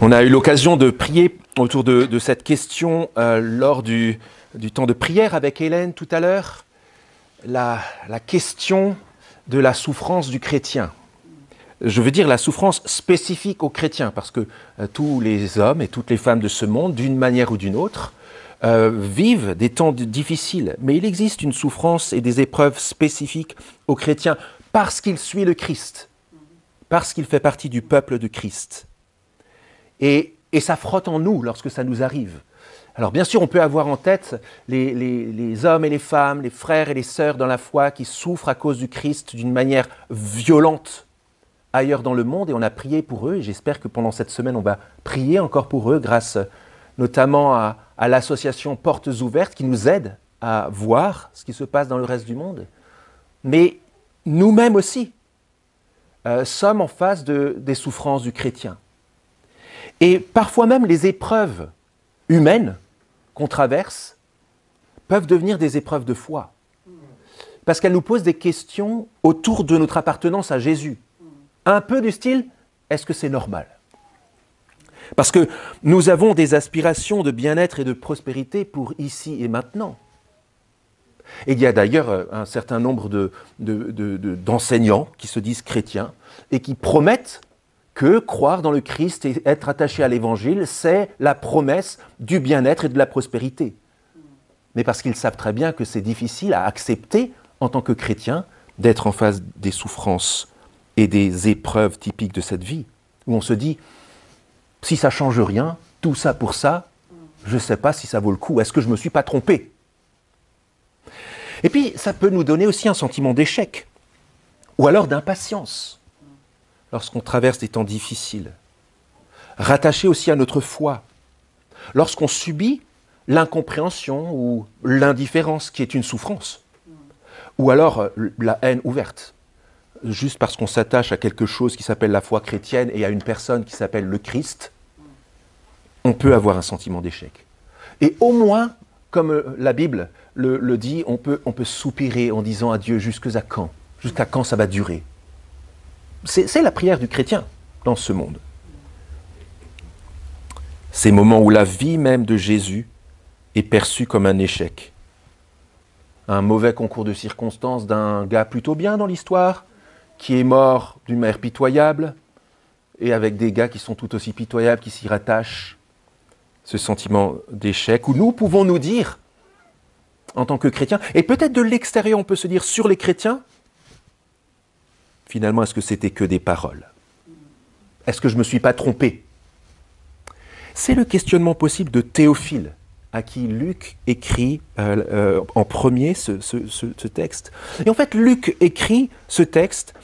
On a eu l'occasion de prier autour de cette question lors du temps de prière avec Hélène tout à l'heure. La question de la souffrance du chrétien. Je veux dire la souffrance spécifique aux chrétiens, parce que tous les hommes et toutes les femmes de ce monde, d'une manière ou d'une autre, vivent des temps difficiles. Mais il existe une souffrance et des épreuves spécifiques aux chrétiens parce qu'il suit le Christ, parce qu'il fait partie du peuple de Christ. Et ça frotte en nous lorsque ça nous arrive. Alors bien sûr, on peut avoir en tête les hommes et les femmes, les frères et les sœurs dans la foi qui souffrent à cause du Christ d'une manière violente ailleurs dans le monde, et on a prié pour eux, et j'espère que pendant cette semaine, on va prier encore pour eux, grâce notamment à l'association Portes Ouvertes, qui nous aide à voir ce qui se passe dans le reste du monde. Mais nous-mêmes aussi sommes en face des souffrances du chrétien. Et parfois même les épreuves humaines qu'on traverse peuvent devenir des épreuves de foi. Parce qu'elles nous posent des questions autour de notre appartenance à Jésus. Un peu du style, est-ce que c'est normal ? Parce que nous avons des aspirations de bien-être et de prospérité pour ici et maintenant. Et il y a d'ailleurs un certain nombre d'enseignants qui se disent chrétiens et qui promettent que croire dans le Christ et être attaché à l'Évangile, c'est la promesse du bien-être et de la prospérité. Mais parce qu'ils savent très bien que c'est difficile à accepter en tant que chrétien d'être en face des souffrances et des épreuves typiques de cette vie, où on se dit, si ça ne change rien, tout ça pour ça, je ne sais pas si ça vaut le coup, est-ce que je ne me suis pas trompé ? Et puis, ça peut nous donner aussi un sentiment d'échec, ou alors d'impatience, lorsqu'on traverse des temps difficiles, rattaché aussi à notre foi, lorsqu'on subit l'incompréhension ou l'indifférence qui est une souffrance, ou alors la haine ouverte. Juste parce qu'on s'attache à quelque chose qui s'appelle la foi chrétienne et à une personne qui s'appelle le Christ, on peut avoir un sentiment d'échec. Et au moins, comme la Bible le dit, on peut soupirer en disant à Dieu jusqu'à quand ? Jusqu'à quand ça va durer ? C'est la prière du chrétien dans ce monde. Ces moments où la vie même de Jésus est perçue comme un échec. Un mauvais concours de circonstances d'un gars plutôt bien dans l'histoire, qui est mort d'une manière pitoyable, et avec des gars qui sont tout aussi pitoyables, qui s'y rattachent, ce sentiment d'échec, où nous pouvons nous dire, en tant que chrétiens, et peut-être de l'extérieur on peut se dire sur les chrétiens, finalement est-ce que c'était que des paroles ? Est-ce que je ne me suis pas trompé ? C'est le questionnement possible de Théophile, à qui Luc écrit en premier ce texte. Et en fait, Luc écrit ce texte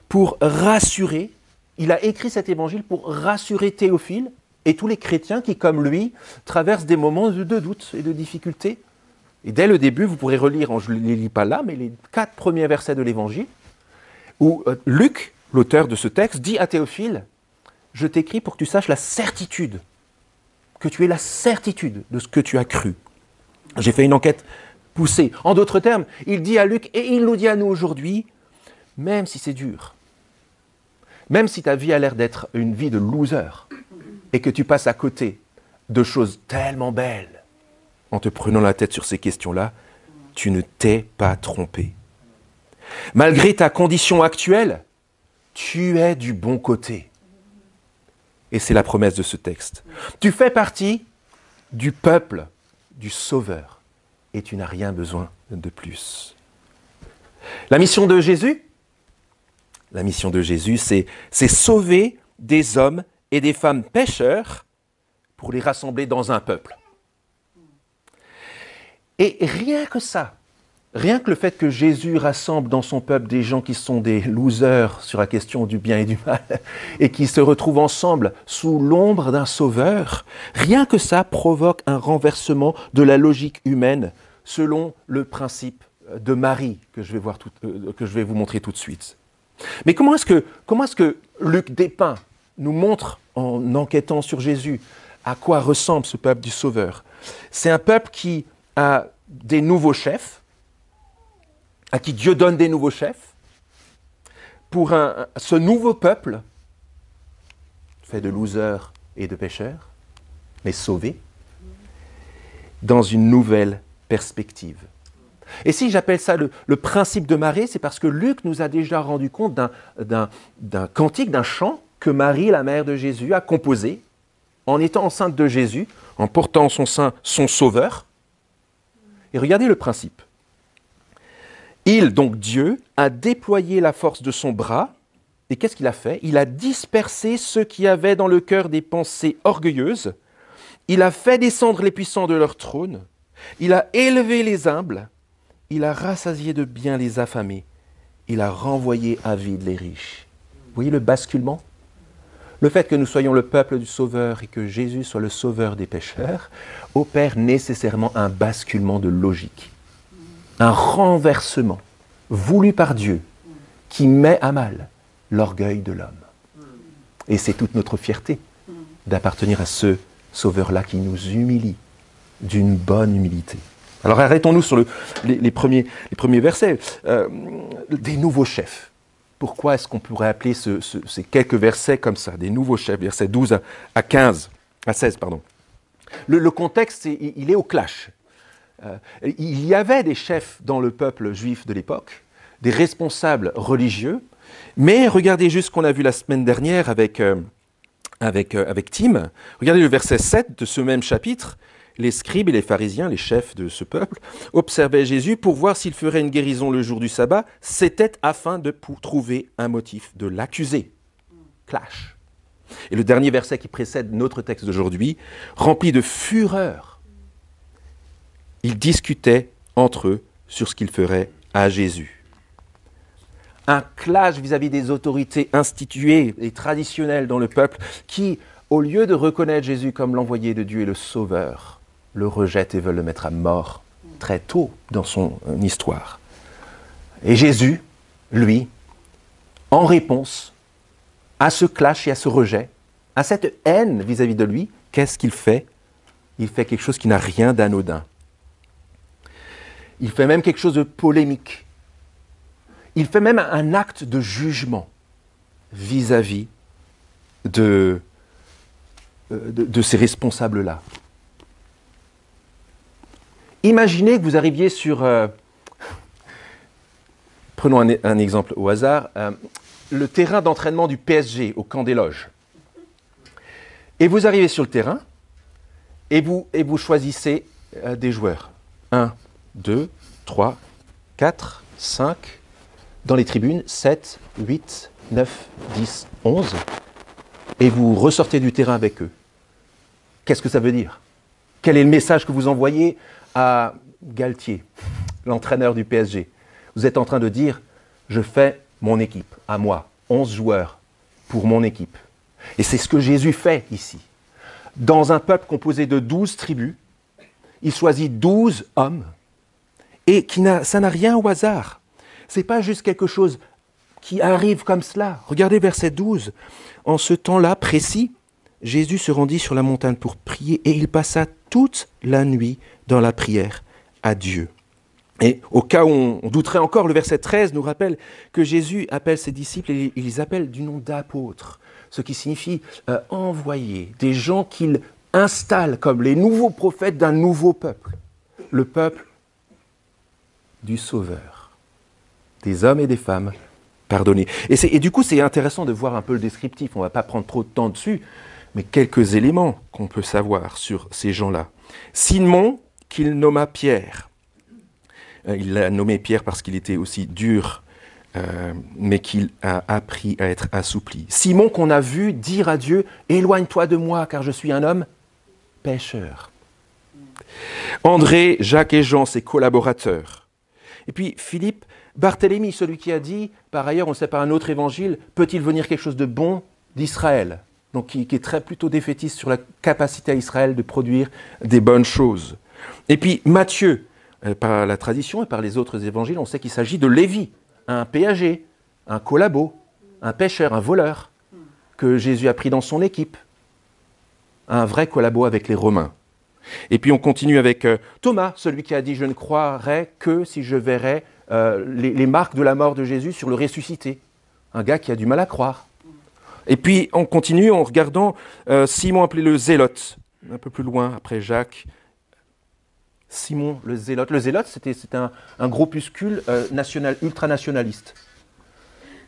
pour rassurer, il a écrit cet évangile pour rassurer Théophile et tous les chrétiens qui, comme lui, traversent des moments de doute et de difficulté. Et dès le début, vous pourrez relire, je ne les lis pas là, mais les 4 premiers versets de l'évangile, où Luc, l'auteur de ce texte, dit à Théophile, « Je t'écris pour que tu saches la certitude, que tu aies la certitude de ce que tu as cru. » J'ai fait une enquête poussée. En d'autres termes, il dit à Luc, et il nous dit à nous aujourd'hui, même si c'est dur, même si ta vie a l'air d'être une vie de loser, et que tu passes à côté de choses tellement belles, en te prenant la tête sur ces questions-là, tu ne t'es pas trompé. Malgré ta condition actuelle, tu es du bon côté. Et c'est la promesse de ce texte. Tu fais partie du peuple du Sauveur et tu n'as rien besoin de plus. La mission de Jésus, c'est sauver des hommes et des femmes pécheurs pour les rassembler dans un peuple. Et rien que ça, rien que le fait que Jésus rassemble dans son peuple des gens qui sont des losers sur la question du bien et du mal et qui se retrouvent ensemble sous l'ombre d'un sauveur, rien que ça provoque un renversement de la logique humaine selon le principe de Marie que je vais vous montrer tout de suite. Mais comment est-ce que Luc dépeint, nous montre en enquêtant sur Jésus à quoi ressemble ce peuple du Sauveur ? C'est un peuple qui a des nouveaux chefs, à qui Dieu donne des nouveaux chefs, pour ce nouveau peuple, fait de losers et de pécheurs, mais sauvés dans une nouvelle perspective. Et si j'appelle ça le principe de Marie, c'est parce que Luc nous a déjà rendu compte d'un cantique, d'un chant que Marie, la mère de Jésus, a composé en étant enceinte de Jésus, en portant en son sein son Sauveur. Et regardez le principe. Il, donc Dieu, a déployé la force de son bras, et qu'est-ce qu'il a fait? Il a dispersé ceux qui avaient dans le cœur des pensées orgueilleuses, il a fait descendre les puissants de leur trône, il a élevé les humbles, il a rassasié de bien les affamés, il a renvoyé à vide les riches. Vous voyez le basculement? Le fait que nous soyons le peuple du Sauveur et que Jésus soit le Sauveur des pécheurs opère nécessairement un basculement de logique, un renversement voulu par Dieu qui met à mal l'orgueil de l'homme. Et c'est toute notre fierté d'appartenir à ce Sauveur-là qui nous humilie d'une bonne humilité. Alors arrêtons-nous sur les premiers versets. Des nouveaux chefs. Pourquoi est-ce qu'on pourrait appeler ces quelques versets comme ça, des nouveaux chefs, versets 12 à 16, pardon. Le contexte, il est au clash. Il y avait des chefs dans le peuple juif de l'époque, des responsables religieux, mais regardez juste ce qu'on a vu la semaine dernière avec Tim. Regardez le verset 7 de ce même chapitre. Les scribes et les pharisiens, les chefs de ce peuple, observaient Jésus pour voir s'il ferait une guérison le jour du sabbat. C'était afin de trouver un motif de l'accuser. Clash. Et le dernier verset qui précède notre texte d'aujourd'hui, rempli de fureur, ils discutaient entre eux sur ce qu'ils feraient à Jésus. Un clash vis-à-vis des autorités instituées et traditionnelles dans le peuple qui, au lieu de reconnaître Jésus comme l'envoyé de Dieu et le Sauveur, le rejettent et veulent le mettre à mort très tôt dans son histoire. Et Jésus, lui, en réponse à ce clash et à ce rejet, à cette haine vis-à-vis de lui, qu'est-ce qu'il fait? Il fait quelque chose qui n'a rien d'anodin. Il fait même quelque chose de polémique. Il fait même un acte de jugement vis-à-vis de ces responsables-là. Imaginez que vous arriviez sur, prenons un exemple au hasard, le terrain d'entraînement du PSG au Camp des Loges. Et vous arrivez sur le terrain et vous choisissez des joueurs. 1, 2, 3, 4, 5, dans les tribunes, 7, 8, 9, 10, 11, et vous ressortez du terrain avec eux. Qu'est-ce que ça veut dire? Quel est le message que vous envoyez à Galtier, l'entraîneur du PSG? Vous êtes en train de dire, je fais mon équipe, à moi, 11 joueurs pour mon équipe. Et c'est ce que Jésus fait ici. Dans un peuple composé de 12 tribus, il choisit 12 hommes, et ça n'a rien au hasard. Ce n'est pas juste quelque chose qui arrive comme cela. Regardez verset 12. En ce temps-là précis, Jésus se rendit sur la montagne pour prier et il passa toute la nuit dans la prière à Dieu. Et au cas où on douterait encore, le verset 13 nous rappelle que Jésus appelle ses disciples et il les appelle du nom d'apôtres, ce qui signifie envoyer, des gens qu'il installe comme les nouveaux prophètes d'un nouveau peuple, le peuple du Sauveur, des hommes et des femmes pardonnés. Et du coup, c'est intéressant de voir un peu le descriptif, on ne va pas prendre trop de temps dessus, mais quelques éléments qu'on peut savoir sur ces gens-là. Simon, qu'il nomma Pierre. Il l'a nommé Pierre parce qu'il était aussi dur, mais qu'il a appris à être assoupli. Simon qu'on a vu dire à Dieu, « Éloigne-toi de moi, car je suis un homme pécheur. » André, Jacques et Jean, ses collaborateurs. Et puis Philippe, Barthélemy, celui qui a dit, par ailleurs, on le sait par un autre évangile, « Peut-il venir quelque chose de bon d'Israël ?» Donc qui est très plutôt défaitiste sur la capacité à Israël de produire des bonnes choses. Et puis Matthieu, par la tradition et par les autres évangiles, on sait qu'il s'agit de Lévi, un péager, un collabo, un pêcheur, un voleur, que Jésus a pris dans son équipe. Un vrai collabo avec les Romains. Et puis on continue avec Thomas, celui qui a dit « Je ne croirai que si je verrai les marques de la mort de Jésus sur le ressuscité ». Un gars qui a du mal à croire. Et puis, on continue en regardant Simon appelé le Zélote, un peu plus loin, après Jacques. Simon le Zélote. Le Zélote, c'était un groupuscule ultranationaliste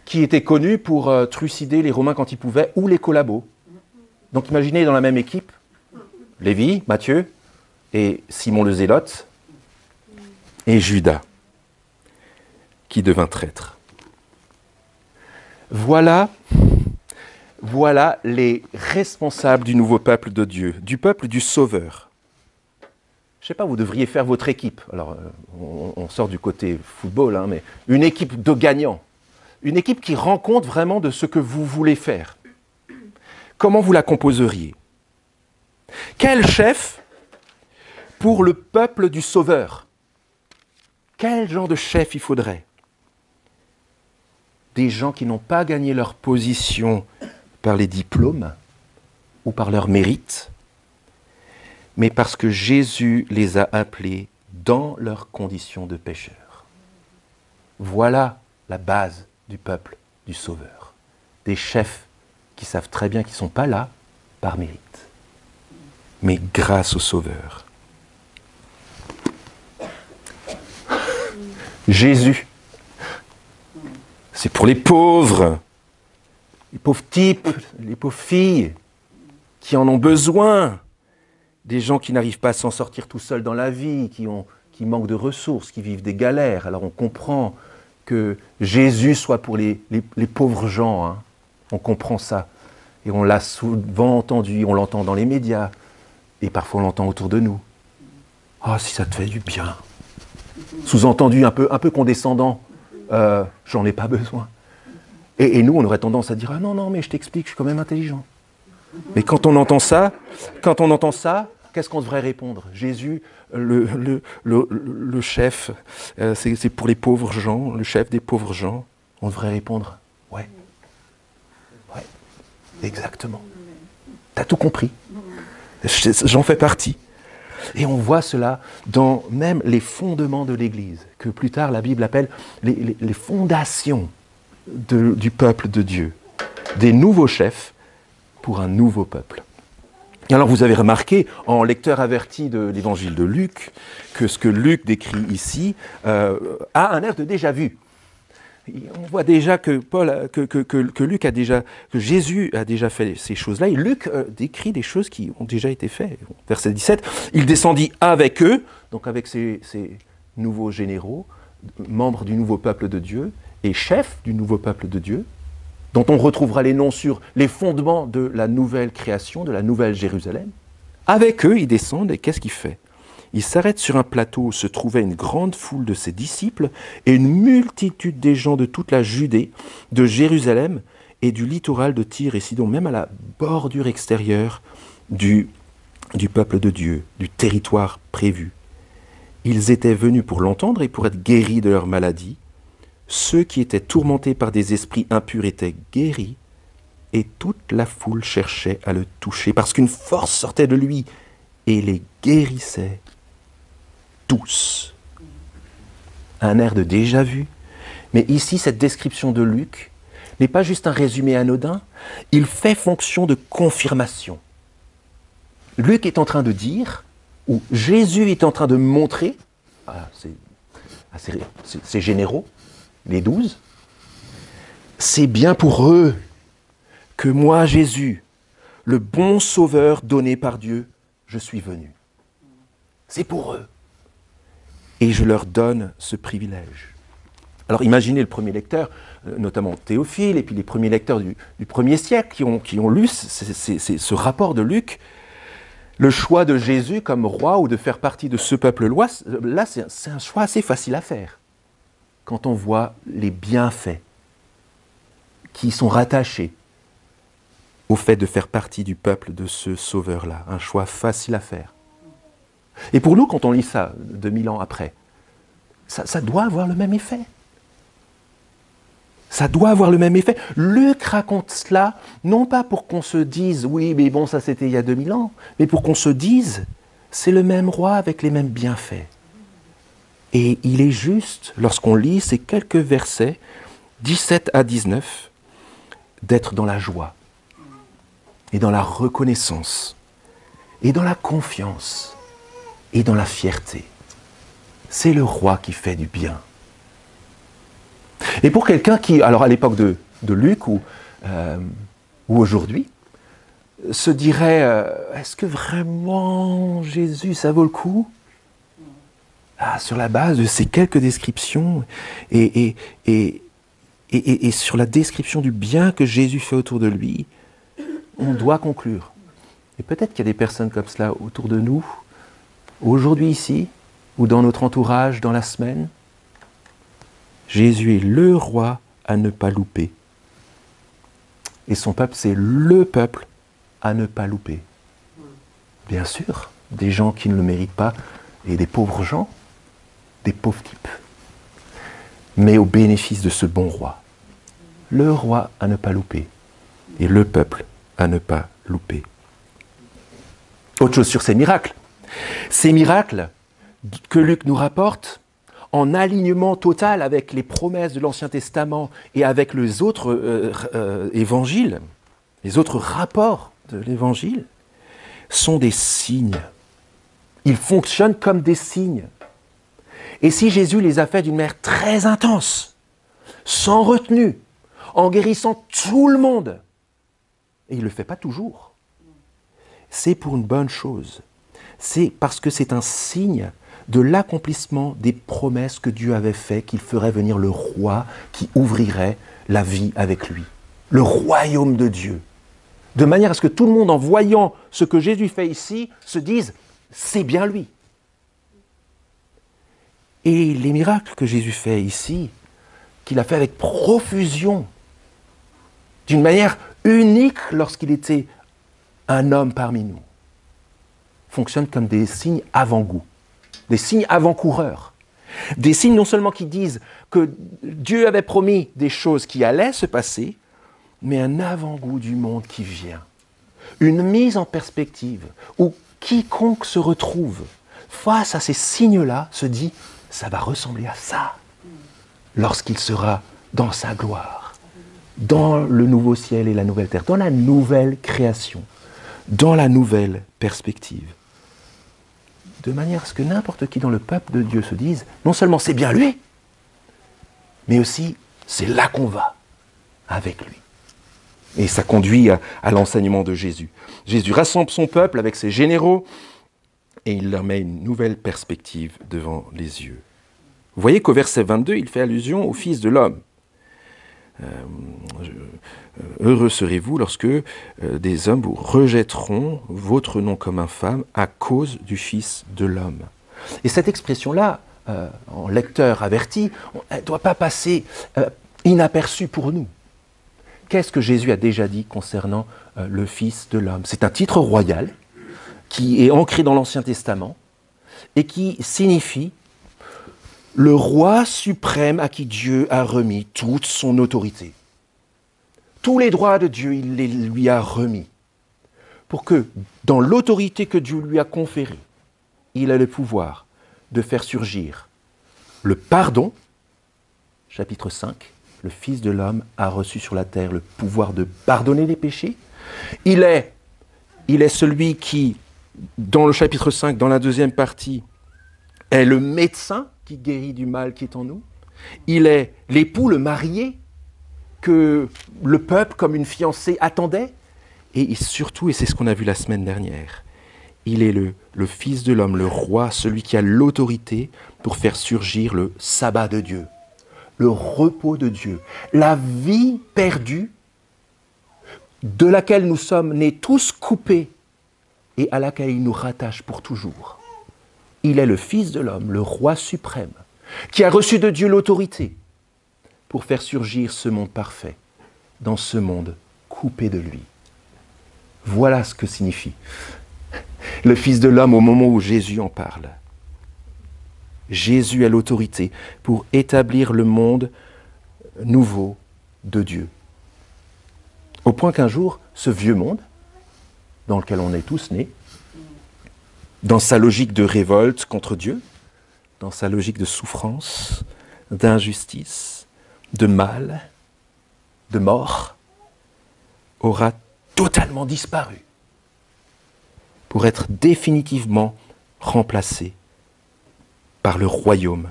qui était connu pour trucider les Romains quand ils pouvaient, ou les collabos. Donc imaginez dans la même équipe, Lévi, Matthieu, et Simon le Zélote, et Judas, qui devint traître. Voilà les responsables du nouveau peuple de Dieu, du peuple du Sauveur. Je ne sais pas, vous devriez faire votre équipe. Alors, on sort du côté football, hein, mais une équipe de gagnants. Une équipe qui rend compte vraiment de ce que vous voulez faire. Comment vous la composeriez? Quel chef pour le peuple du Sauveur? Quel genre de chef il faudrait? Des gens qui n'ont pas gagné leur position par les diplômes ou par leur mérite, mais parce que Jésus les a appelés dans leurs conditions de pécheurs. Voilà la base du peuple du Sauveur. Des chefs qui savent très bien qu'ils ne sont pas là par mérite, mais grâce au Sauveur. Jésus, c'est pour les pauvres types, les pauvres filles qui en ont besoin, des gens qui n'arrivent pas à s'en sortir tout seuls dans la vie, qui manquent de ressources, qui vivent des galères. Alors on comprend que Jésus soit pour les pauvres gens, hein. On comprend ça. Et on l'a souvent entendu, on l'entend dans les médias, et parfois on l'entend autour de nous. « Ah, si ça te fait du bien !» Sous-entendu, un peu condescendant, j'en ai pas besoin. Et nous, on aurait tendance à dire « Ah non, mais je t'explique, je suis quand même intelligent. » Mais quand on entend ça, qu'est-ce qu'on devrait répondre? Jésus, le chef, c'est pour les pauvres gens, le chef des pauvres gens. On devrait répondre « Ouais, exactement. T'as tout compris. J'en fais partie. » Et on voit cela dans même les fondements de l'Église, que plus tard la Bible appelle les fondations du peuple de Dieu. Des nouveaux chefs pour un nouveau peuple. Et alors vous avez remarqué, en lecteur averti de l'évangile de Luc, que ce que Luc décrit ici a un air de déjà-vu. On voit déjà que Jésus a déjà fait ces choses-là, et Luc décrit des choses qui ont déjà été faites. Verset 17, il descendit avec eux, donc avec ces nouveaux généraux, membres du nouveau peuple de Dieu, et chefs du nouveau peuple de Dieu, dont on retrouvera les noms sur les fondements de la nouvelle création, de la nouvelle Jérusalem. Avec eux, ils descendent, et qu'est-ce qu'il fait? Il s'arrête sur un plateau où se trouvait une grande foule de ses disciples et une multitude des gens de toute la Judée, de Jérusalem et du littoral de Tyr et Sidon, même à la bordure extérieure du peuple de Dieu, du territoire prévu. Ils étaient venus pour l'entendre et pour être guéris de leur maladie. Ceux qui étaient tourmentés par des esprits impurs étaient guéris et toute la foule cherchait à le toucher parce qu'une force sortait de lui et les guérissait tous. Un air de déjà-vu. Mais ici, cette description de Luc n'est pas juste un résumé anodin, il fait fonction de confirmation. Luc est en train de dire, ou Jésus est en train de montrer, c'est généraux, les 12, c'est bien pour eux que moi, Jésus, le bon sauveur donné par Dieu, je suis venu. C'est pour eux. Et je leur donne ce privilège. Alors imaginez le premier lecteur, notamment Théophile, et puis les premiers lecteurs du premier siècle qui ont lu ce rapport de Luc, le choix de Jésus comme roi ou de faire partie de ce peuple-là, c'est un choix assez facile à faire. Quand on voit les bienfaits qui sont rattachés au fait de faire partie du peuple de ce sauveur-là, un choix facile à faire. Et pour nous, quand on lit ça 2000 ans après, ça doit avoir le même effet. Ça doit avoir le même effet. Luc raconte cela, non pas pour qu'on se dise « oui, mais bon, ça c'était il y a 2000 ans », mais pour qu'on se dise « c'est le même roi avec les mêmes bienfaits ». Et il est juste, lorsqu'on lit ces quelques versets, 17 à 19, d'être dans la joie et dans la reconnaissance, et dans la confiance, et dans la fierté. C'est le roi qui fait du bien. Et pour quelqu'un qui, alors à l'époque de Luc ou aujourd'hui, se dirait, est-ce que vraiment Jésus, ça vaut le coup? Sur la base de ces quelques descriptions et sur la description du bien que Jésus fait autour de lui, on doit conclure. Et peut-être qu'il y a des personnes comme cela autour de nous, aujourd'hui ici, ou dans notre entourage, dans la semaine. Jésus est le roi à ne pas louper. Et son peuple, c'est le peuple à ne pas louper. Bien sûr, des gens qui ne le méritent pas, et des pauvres gens, des pauvres types. Mais au bénéfice de ce bon roi. Le roi à ne pas louper. Et le peuple à ne pas louper. Autre chose sur ces miracles. Ces miracles que Luc nous rapporte, en alignement total avec les promesses de l'Ancien Testament et avec les autres évangiles, les autres rapports de l'Évangile, sont des signes. Ils fonctionnent comme des signes. Et si Jésus les a faits d'une manière très intense, sans retenue, en guérissant tout le monde, et il ne le fait pas toujours, c'est pour une bonne chose. C'est parce que c'est un signe de l'accomplissement des promesses que Dieu avait faites, qu'il ferait venir le roi qui ouvrirait la vie avec lui. Le royaume de Dieu. De manière à ce que tout le monde, en voyant ce que Jésus fait ici, se dise « c'est bien lui ». Et les miracles que Jésus fait ici, qu'il a fait avec profusion, d'une manière unique lorsqu'il était un homme parmi nous, fonctionnent comme des signes avant-goût, des signes avant-coureurs. Des signes non seulement qui disent que Dieu avait promis des choses qui allaient se passer, mais un avant-goût du monde qui vient. Une mise en perspective où quiconque se retrouve face à ces signes-là se dit « ça va ressembler à ça » lorsqu'il sera dans sa gloire, dans le nouveau ciel et la nouvelle terre, dans la nouvelle création, dans la nouvelle perspective. De manière à ce que n'importe qui dans le peuple de Dieu se dise, non seulement c'est bien lui, mais aussi c'est là qu'on va, avec lui. Et ça conduit à l'enseignement de Jésus. Jésus rassemble son peuple avec ses généraux et il leur met une nouvelle perspective devant les yeux. Vous voyez qu'au verset 22, il fait allusion au Fils de l'homme. Heureux serez-vous lorsque des hommes vous rejetteront votre nom comme infâme à cause du Fils de l'homme. Et cette expression-là, en lecteur averti, elle ne doit pas passer inaperçue pour nous. Qu'est-ce que Jésus a déjà dit concernant le Fils de l'homme? C'est un titre royal qui est ancré dans l'Ancien Testament et qui signifie le roi suprême à qui Dieu a remis toute son autorité. Tous les droits de Dieu, il les lui a remis. Pour que, dans l'autorité que Dieu lui a conférée, il a le pouvoir de faire surgir le pardon. Chapitre 5, le Fils de l'homme a reçu sur la terre le pouvoir de pardonner les péchés. Il est celui qui, dans le chapitre 5, dans la deuxième partie, est le médecin qui guérit du mal qui est en nous. Il est l'époux, le marié, que le peuple, comme une fiancée, attendait. Et surtout, et c'est ce qu'on a vu la semaine dernière, il est le Fils de l'homme, le roi, celui qui a l'autorité pour faire surgir le sabbat de Dieu, le repos de Dieu, la vie perdue de laquelle nous sommes nés tous coupés et à laquelle il nous rattache pour toujours. Il est le Fils de l'homme, le roi suprême, qui a reçu de Dieu l'autorité pour faire surgir ce monde parfait dans ce monde coupé de lui. Voilà ce que signifie le Fils de l'homme au moment où Jésus en parle. Jésus a l'autorité pour établir le monde nouveau de Dieu. Au point qu'un jour, ce vieux monde, dans lequel on est tous nés, dans sa logique de révolte contre Dieu, dans sa logique de souffrance, d'injustice, de mal, de mort, aura totalement disparu pour être définitivement remplacé par le royaume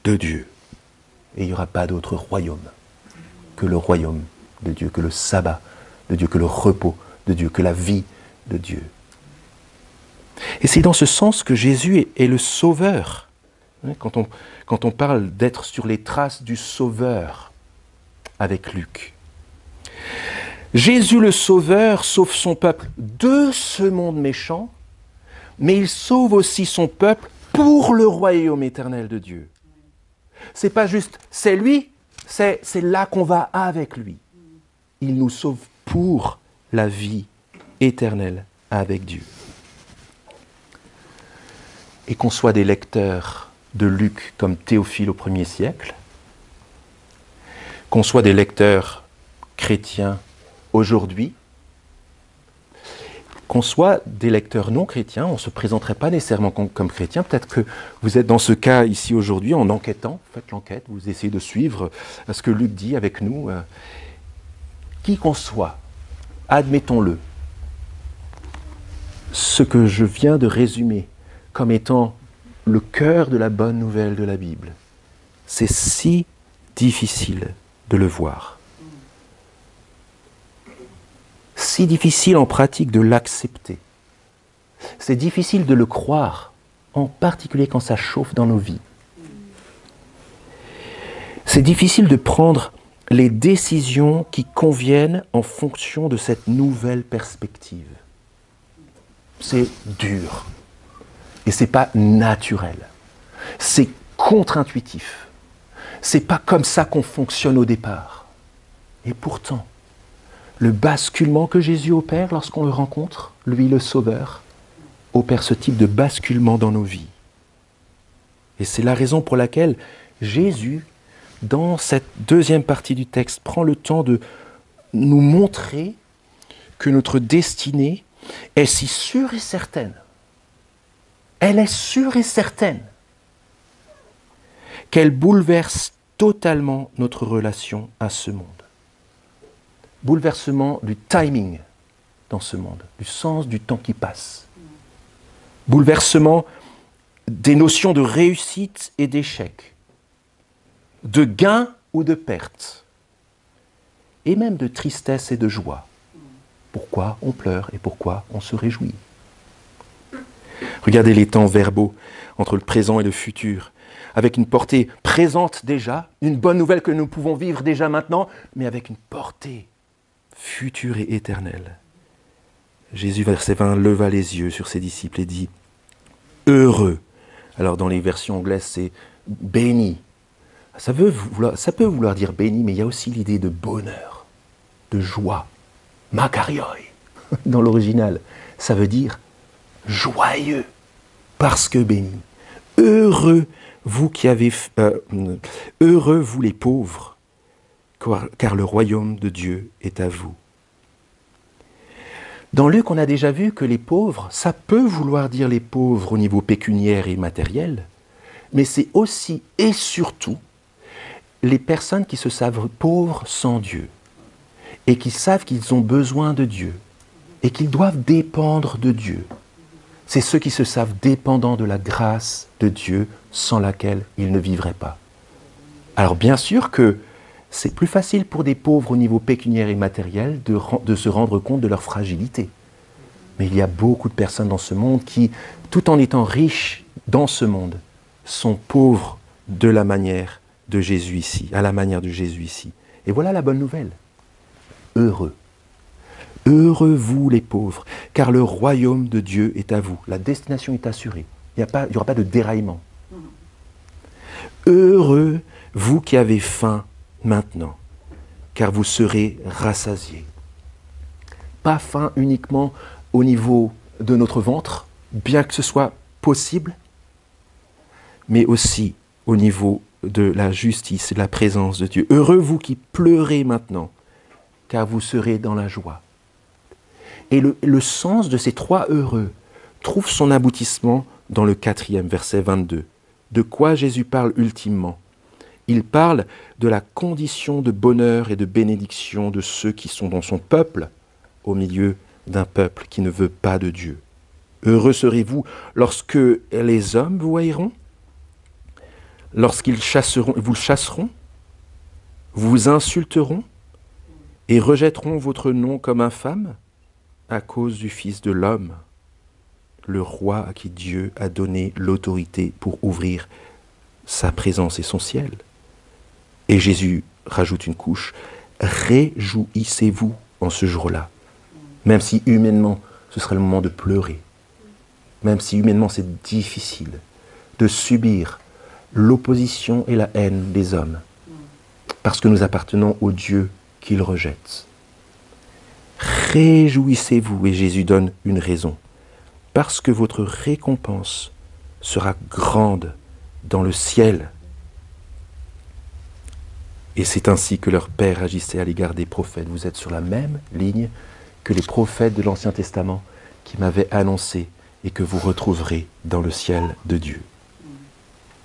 de Dieu. Et il n'y aura pas d'autre royaume que le royaume de Dieu, que le sabbat de Dieu, que le repos de Dieu, que la vie de Dieu. Et c'est dans ce sens que Jésus est le Sauveur. Quand on parle d'être sur les traces du Sauveur avec Luc. Jésus le Sauveur sauve son peuple de ce monde méchant, mais il sauve aussi son peuple pour le royaume éternel de Dieu. C'est pas juste, c'est lui, c'est là qu'on va avec lui. Il nous sauve pour la vie éternelle avec Dieu. Et qu'on soit des lecteurs de Luc comme Théophile au 1er siècle, qu'on soit des lecteurs chrétiens aujourd'hui, qu'on soit des lecteurs non chrétiens, on ne se présenterait pas nécessairement comme chrétiens. Peut-être que vous êtes dans ce cas ici aujourd'hui en enquêtant, faites l'enquête, vous essayez de suivre ce que Luc dit avec nous. Qui qu'on soit, admettons-le, ce que je viens de résumer comme étant le cœur de la bonne nouvelle de la Bible, c'est si difficile de le voir. Si difficile en pratique de l'accepter. C'est difficile de le croire, en particulier quand ça chauffe dans nos vies. C'est difficile de prendre les décisions qui conviennent en fonction de cette nouvelle perspective. C'est dur. Et c'est pas naturel. C'est contre-intuitif. C'est pas comme ça qu'on fonctionne au départ. Et pourtant, le basculement que Jésus opère lorsqu'on le rencontre, lui le Sauveur, opère ce type de basculement dans nos vies. Et c'est la raison pour laquelle Jésus, dans cette deuxième partie du texte, prend le temps de nous montrer que notre destinée est si sûre et certaine. Elle est sûre et certaine qu'elle bouleverse totalement notre relation à ce monde. Bouleversement du timing dans ce monde, du sens du temps qui passe. Bouleversement des notions de réussite et d'échec, de gain ou de perte, et même de tristesse et de joie. Pourquoi on pleure et pourquoi on se réjouit. Regardez les temps verbaux entre le présent et le futur, avec une portée présente déjà, une bonne nouvelle que nous pouvons vivre déjà maintenant, mais avec une portée future et éternelle. Jésus, verset 20, leva les yeux sur ses disciples et dit « Heureux ». Alors dans les versions anglaises, c'est « béni ». Ça peut vouloir dire béni, mais il y a aussi l'idée de bonheur, de joie. « Makarioi » dans l'original, ça veut dire joyeux, parce que béni. Heureux vous heureux vous les pauvres, car le royaume de Dieu est à vous. Dans Luc, on a déjà vu que les pauvres, ça peut vouloir dire les pauvres au niveau pécuniaire et matériel, mais c'est aussi et surtout les personnes qui se savent pauvres sans Dieu et qui savent qu'ils ont besoin de Dieu et qu'ils doivent dépendre de Dieu. C'est ceux qui se savent dépendants de la grâce de Dieu sans laquelle ils ne vivraient pas. Alors bien sûr que c'est plus facile pour des pauvres au niveau pécuniaire et matériel de se rendre compte de leur fragilité. Mais il y a beaucoup de personnes dans ce monde qui, tout en étant riches dans ce monde, sont pauvres de la manière de Jésus ici, à la manière de Jésus ici. Et voilà la bonne nouvelle. Heureux. Heureux vous les pauvres, car le royaume de Dieu est à vous. La destination est assurée. Il n'y aura pas de déraillement. Heureux vous qui avez faim maintenant, car vous serez rassasiés. Pas faim uniquement au niveau de notre ventre, bien que ce soit possible, mais aussi au niveau de la justice et de la présence de Dieu. Heureux vous qui pleurez maintenant, car vous serez dans la joie. Et le sens de ces trois heureux trouve son aboutissement dans le 4e verset 22. De quoi Jésus parle ultimement? Il parle de la condition de bonheur et de bénédiction de ceux qui sont dans son peuple au milieu d'un peuple qui ne veut pas de Dieu. Heureux serez-vous lorsque les hommes vous haïront, lorsqu'ils vous chasseront, vous insulteront et rejetteront votre nom comme infâme à cause du Fils de l'homme, le roi à qui Dieu a donné l'autorité pour ouvrir sa présence et son ciel. Et Jésus rajoute une couche, réjouissez-vous en ce jour-là, même si humainement ce serait le moment de pleurer, même si humainement c'est difficile de subir l'opposition et la haine des hommes, parce que nous appartenons au Dieu qu'ils rejettent. Réjouissez-vous, et Jésus donne une raison, parce que votre récompense sera grande dans le ciel. Et c'est ainsi que leur Père agissait à l'égard des prophètes. Vous êtes sur la même ligne que les prophètes de l'Ancien Testament qui m'avaient annoncé et que vous retrouverez dans le ciel de Dieu.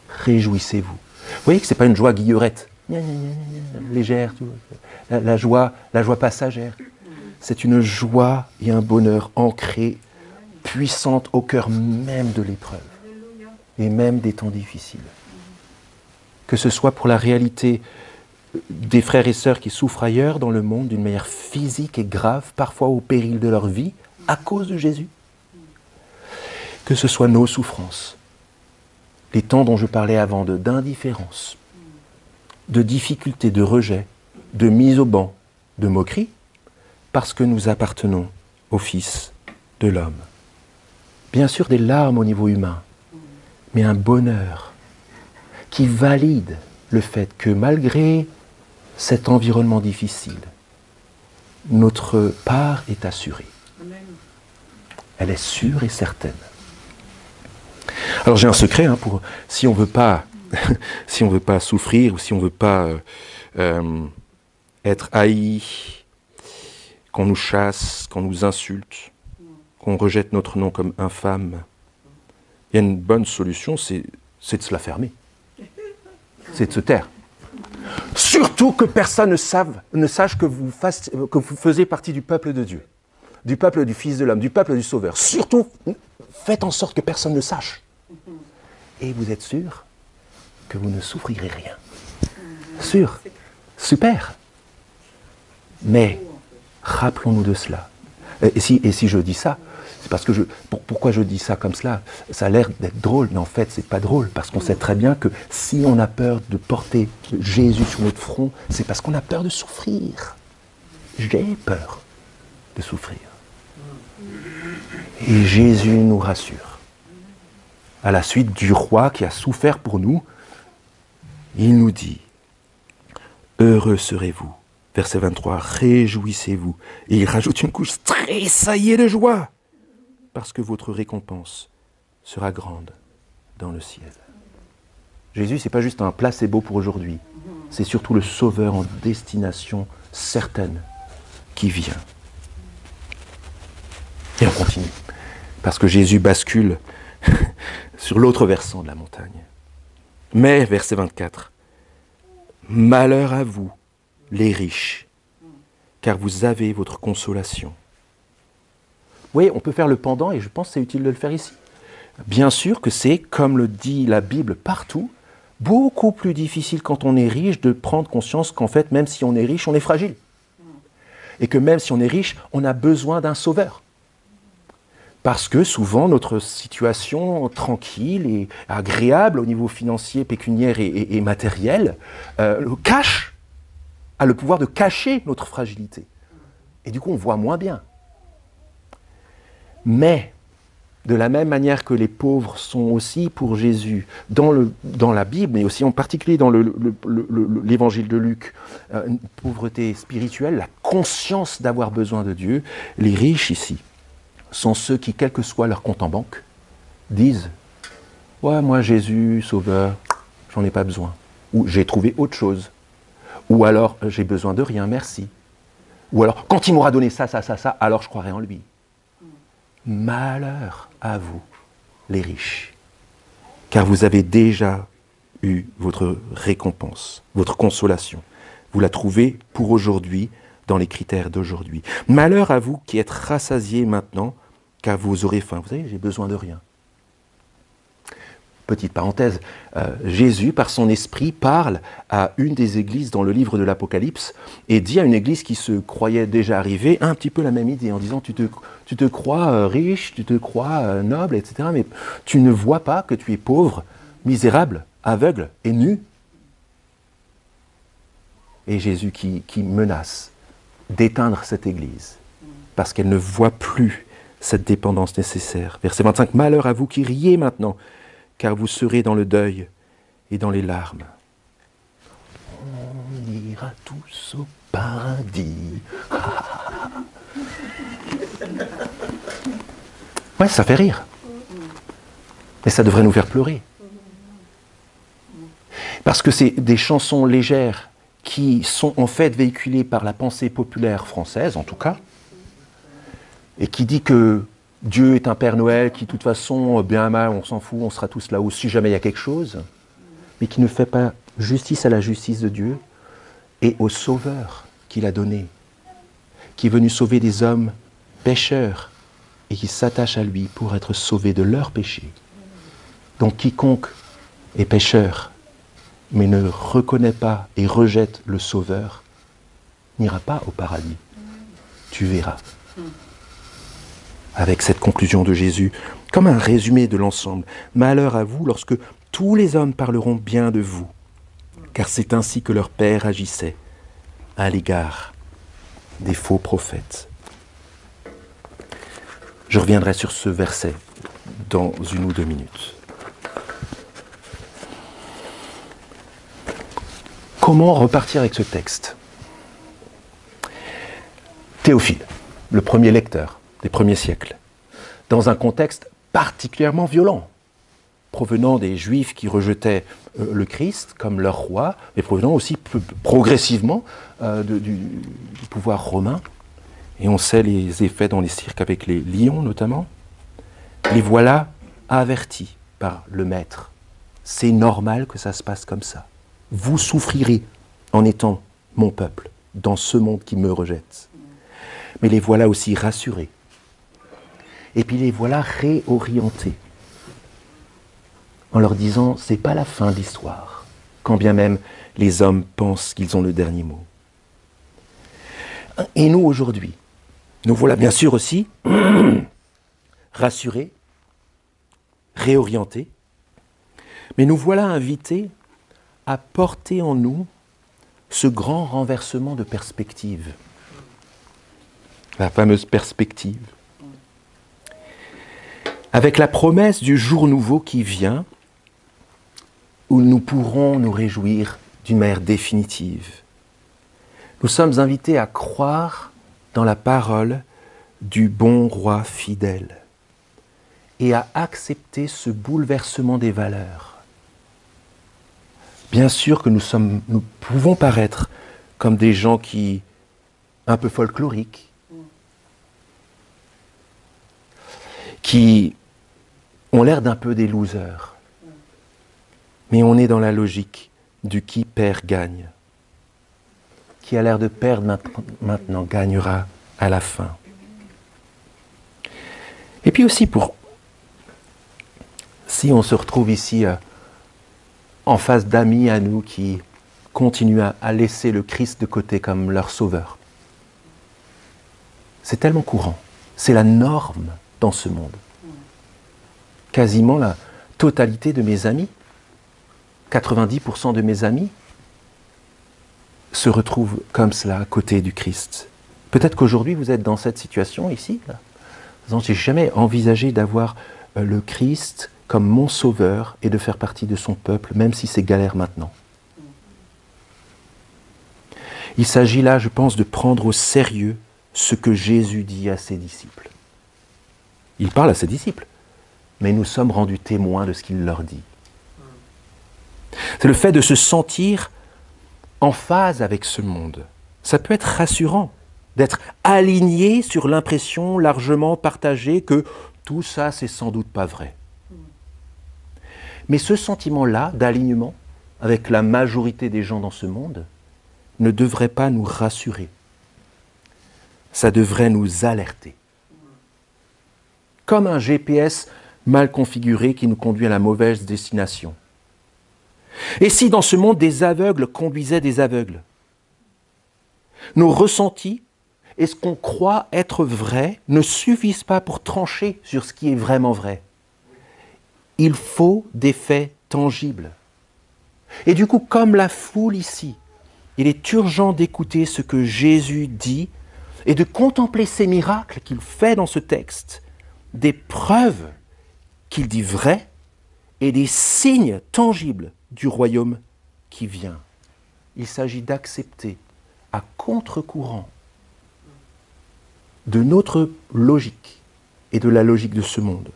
Réjouissez-vous. Vous voyez que ce n'est pas une joie guillerette, légère, la joie passagère. C'est une joie et un bonheur ancrés, puissante au cœur même de l'épreuve et même des temps difficiles. Que ce soit pour la réalité des frères et sœurs qui souffrent ailleurs dans le monde d'une manière physique et grave, parfois au péril de leur vie, à cause de Jésus. Que ce soit nos souffrances, les temps dont je parlais avant d'indifférence, de difficulté, de rejet, de mise au banc, de moquerie, parce que nous appartenons au Fils de l'homme. Bien sûr des larmes au niveau humain, mais un bonheur qui valide le fait que malgré cet environnement difficile, notre part est assurée. Elle est sûre et certaine. Alors j'ai un secret, pour si on veut pas souffrir ou si on veut pas être haï, qu'on nous chasse, qu'on nous insulte, qu'on rejette notre nom comme infâme. Il y a une bonne solution, c'est de se la fermer. C'est de se taire. Surtout que personne ne sache que vous faisiez partie du peuple de Dieu, du peuple du Fils de l'homme, du peuple du Sauveur. Surtout, faites en sorte que personne ne sache. Et vous êtes sûr que vous ne souffrirez rien. Sûr. Super. Mais rappelons-nous de cela. Et si je dis ça, c'est parce que pourquoi je dis ça comme cela? Ça a l'air d'être drôle, mais en fait, c'est pas drôle, parce qu'on sait très bien que si on a peur de porter Jésus sur notre front, c'est parce qu'on a peur de souffrir. J'ai peur de souffrir. Et Jésus nous rassure. À la suite du roi qui a souffert pour nous, il nous dit, « Heureux serez-vous ». Verset 23, « Réjouissez-vous ». Et il rajoute une couche, « Tressaillez de joie ». Parce que votre récompense sera grande dans le ciel. Jésus, ce n'est pas juste un placebo pour aujourd'hui, c'est surtout le Sauveur en destination certaine qui vient. Et on continue, parce que Jésus bascule sur l'autre versant de la montagne. Mais, verset 24, « Malheur à vous, les riches, car vous avez votre consolation. » Vous voyez, on peut faire le pendant, et je pense que c'est utile de le faire ici. Bien sûr que c'est, comme le dit la Bible partout, beaucoup plus difficile quand on est riche de prendre conscience qu'en fait, même si on est riche, on est fragile. Et que même si on est riche, on a besoin d'un sauveur. Parce que souvent, notre situation tranquille et agréable au niveau financier, pécuniaire et matériel a le pouvoir de cacher notre fragilité. Et du coup, on voit moins bien. Mais, de la même manière que les pauvres sont aussi pour Jésus, dans la Bible, mais aussi en particulier dans l'évangile de Luc, une pauvreté spirituelle, la conscience d'avoir besoin de Dieu, les riches ici sont ceux qui, quel que soit leur compte en banque, disent « Ouais, moi Jésus, Sauveur, j'en ai pas besoin. » Ou « J'ai trouvé autre chose. » Ou alors « J'ai besoin de rien, merci. » Ou alors « Quand il m'aura donné ça, alors je croirai en lui. » Malheur à vous, les riches, car vous avez déjà eu votre récompense, votre consolation. Vous la trouvez pour aujourd'hui dans les critères d'aujourd'hui. Malheur à vous qui êtes rassasiés maintenant, car vous aurez faim. Vous savez, j'ai besoin de rien. Petite parenthèse, Jésus, par son esprit, parle à une des églises dans le livre de l'Apocalypse et dit à une église qui se croyait déjà arrivée un petit peu la même idée en disant tu te crois riche, tu te crois noble, etc. Mais tu ne vois pas que tu es pauvre, misérable, aveugle et nu. Et Jésus qui menace d'éteindre cette église parce qu'elle ne voit plus cette dépendance nécessaire. Verset 25, malheur à vous qui riez maintenant, car vous serez dans le deuil et dans les larmes. On ira tous au paradis. Ouais, ça fait rire. Mais ça devrait nous faire pleurer. Parce que c'est des chansons légères qui sont en fait véhiculées par la pensée populaire française, en tout cas, et qui dit que Dieu est un Père Noël qui, de toute façon, bien mal, on s'en fout, on sera tous là-haut si jamais il y a quelque chose, mais qui ne fait pas justice à la justice de Dieu et au Sauveur qu'il a donné, qui est venu sauver des hommes pécheurs et qui s'attachent à lui pour être sauvés de leurs péchés. Donc quiconque est pécheur, mais ne reconnaît pas et rejette le Sauveur, n'ira pas au paradis. Tu verras. Avec cette conclusion de Jésus, comme un résumé de l'ensemble. Malheur à vous lorsque tous les hommes parleront bien de vous, car c'est ainsi que leur Père agissait à l'égard des faux prophètes. Je reviendrai sur ce verset dans 1 ou 2 minutes. Comment repartir avec ce texte ? Théophile, le premier lecteur des premiers siècles, dans un contexte particulièrement violent, provenant des Juifs qui rejetaient le Christ comme leur roi, mais provenant aussi progressivement du pouvoir romain. Et on sait les effets dans les cirques avec les lions notamment. Les voilà avertis par le maître. C'est normal que ça se passe comme ça. Vous souffrirez en étant mon peuple dans ce monde qui me rejette. Mais les voilà aussi rassurés. Et puis les voilà réorientés en leur disant c'est pas la fin de l'histoire, quand bien même les hommes pensent qu'ils ont le dernier mot. Et nous aujourd'hui, nous voilà bien sûr aussi rassurés, réorientés, mais nous voilà invités à porter en nous ce grand renversement de perspective. La fameuse perspective. Avec la promesse du jour nouveau qui vient, où nous pourrons nous réjouir d'une manière définitive. Nous sommes invités à croire dans la parole du bon roi fidèle et à accepter ce bouleversement des valeurs. Bien sûr que nous pouvons paraître comme des gens un peu folkloriques, qui ont l'air d'un peu des losers. Mais on est dans la logique du qui perd gagne. Qui a l'air de perdre maintenant gagnera à la fin. Et puis aussi si on se retrouve ici en face d'amis à nous qui continuent à laisser le Christ de côté comme leur sauveur. C'est tellement courant. C'est la norme dans ce monde. Quasiment la totalité de mes amis, 90% de mes amis, se retrouvent comme cela à côté du Christ. Peut-être qu'aujourd'hui vous êtes dans cette situation ici. Je n'ai jamais envisagé d'avoir le Christ comme mon sauveur et de faire partie de son peuple, même si c'est galère maintenant. Il s'agit là, je pense, de prendre au sérieux ce que Jésus dit à ses disciples. Il parle à ses disciples, mais nous sommes rendus témoins de ce qu'il leur dit. C'est le fait de se sentir en phase avec ce monde. Ça peut être rassurant d'être aligné sur l'impression largement partagée que tout ça, c'est sans doute pas vrai. Mais ce sentiment-là d'alignement avec la majorité des gens dans ce monde ne devrait pas nous rassurer. ça devrait nous alerter. Comme un GPS mal configuré qui nous conduit à la mauvaise destination. Et si dans ce monde des aveugles conduisaient des aveugles? Nos ressentis et ce qu'on croit être vrai ne suffisent pas pour trancher sur ce qui est vraiment vrai. Il faut des faits tangibles. Et du coup, comme la foule ici, il est urgent d'écouter ce que Jésus dit et de contempler ces miracles qu'il fait dans ce texte, des preuves qu'il dit vraies et des signes tangibles du royaume qui vient. Il s'agit d'accepter à contre-courant de notre logique et de la logique de ce monde,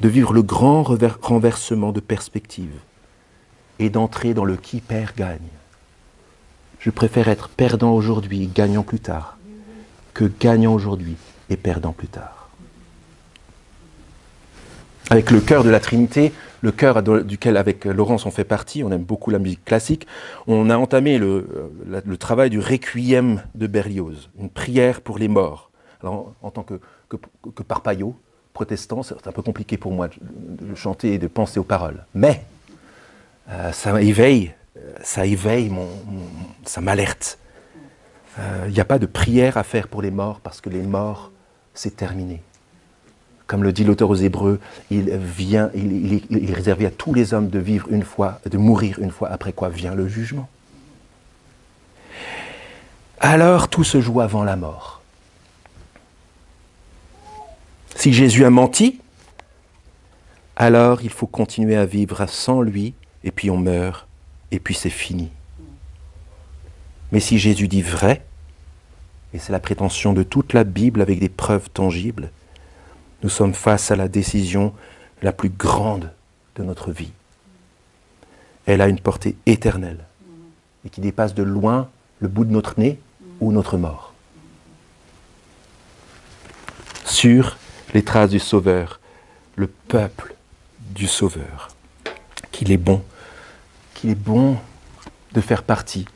de vivre le grand renversement de perspective et d'entrer dans le qui perd gagne. Je préfère être perdant aujourd'hui et gagnant plus tard que gagnant aujourd'hui et perdant plus tard. Avec le chœur de la Trinité, le chœur duquel avec Laurence on fait partie, on aime beaucoup la musique classique, on a entamé le travail du Requiem de Berlioz, une prière pour les morts. Alors, en tant que parpaillot, protestant, c'est un peu compliqué pour moi de chanter et de penser aux paroles. Mais ça éveille, ça m'alerte. Il n'y a pas de prière à faire pour les morts parce que les morts, c'est terminé. Comme le dit l'auteur aux Hébreux, il est réservé à tous les hommes de vivre une fois, de mourir une fois, après quoi vient le jugement. Alors tout se joue avant la mort. Si Jésus a menti, alors il faut continuer à vivre sans lui, et puis on meurt, et puis c'est fini. Mais si Jésus dit vrai, et c'est la prétention de toute la Bible avec des preuves tangibles, nous sommes face à la décision la plus grande de notre vie. Elle a une portée éternelle et qui dépasse de loin le bout de notre nez ou notre mort. Sur les traces du Sauveur, le peuple du Sauveur, qu'il est bon de faire partie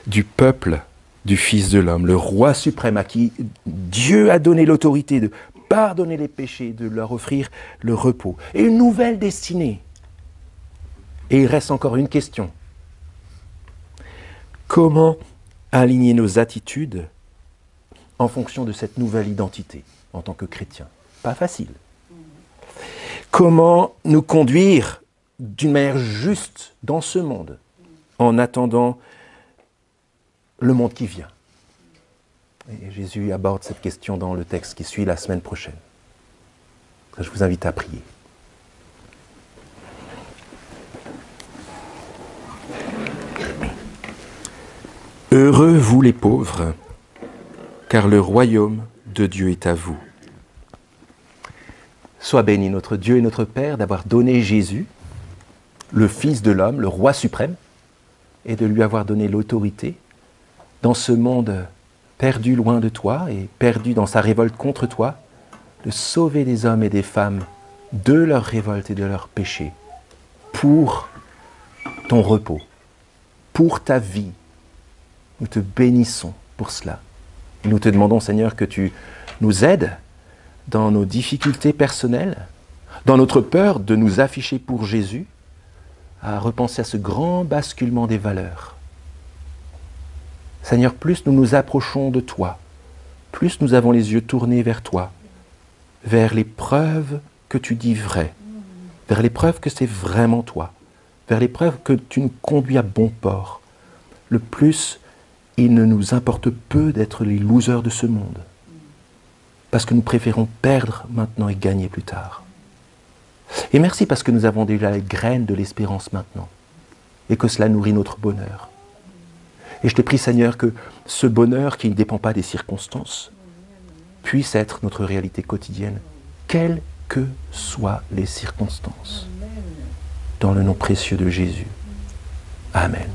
du peuple du Fils de l'homme, le roi suprême à qui Dieu a donné l'autorité de pardonner les péchés, de leur offrir le repos et une nouvelle destinée. Et il reste encore une question. Comment aligner nos attitudes en fonction de cette nouvelle identité en tant que chrétien? Pas facile. Comment nous conduire d'une manière juste dans ce monde en attendant le monde qui vient? Et Jésus aborde cette question dans le texte qui suit la semaine prochaine. Je vous invite à prier. Heureux vous les pauvres, car le royaume de Dieu est à vous. Sois béni notre Dieu et notre Père d'avoir donné Jésus, le Fils de l'homme, le roi suprême, et de lui avoir donné l'autorité dans ce monde perdu loin de toi et perdu dans sa révolte contre toi, de sauver des hommes et des femmes de leur révolte et de leurs péchés pour ton repos, pour ta vie. Nous te bénissons pour cela. Et nous te demandons, Seigneur, que tu nous aides dans nos difficultés personnelles, dans notre peur de nous afficher pour Jésus, à repenser à ce grand basculement des valeurs. Seigneur, plus nous nous approchons de toi, plus nous avons les yeux tournés vers toi, vers les preuves que tu dis vraies, vers les preuves que c'est vraiment toi, vers les preuves que tu nous conduis à bon port. Le plus, il ne nous importe peu d'être les losers de ce monde, parce que nous préférons perdre maintenant et gagner plus tard. Et merci parce que nous avons déjà les graines de l'espérance maintenant, et que cela nourrit notre bonheur. Et je te prie, Seigneur, que ce bonheur qui ne dépend pas des circonstances puisse être notre réalité quotidienne, quelles que soient les circonstances. Dans le nom précieux de Jésus. Amen.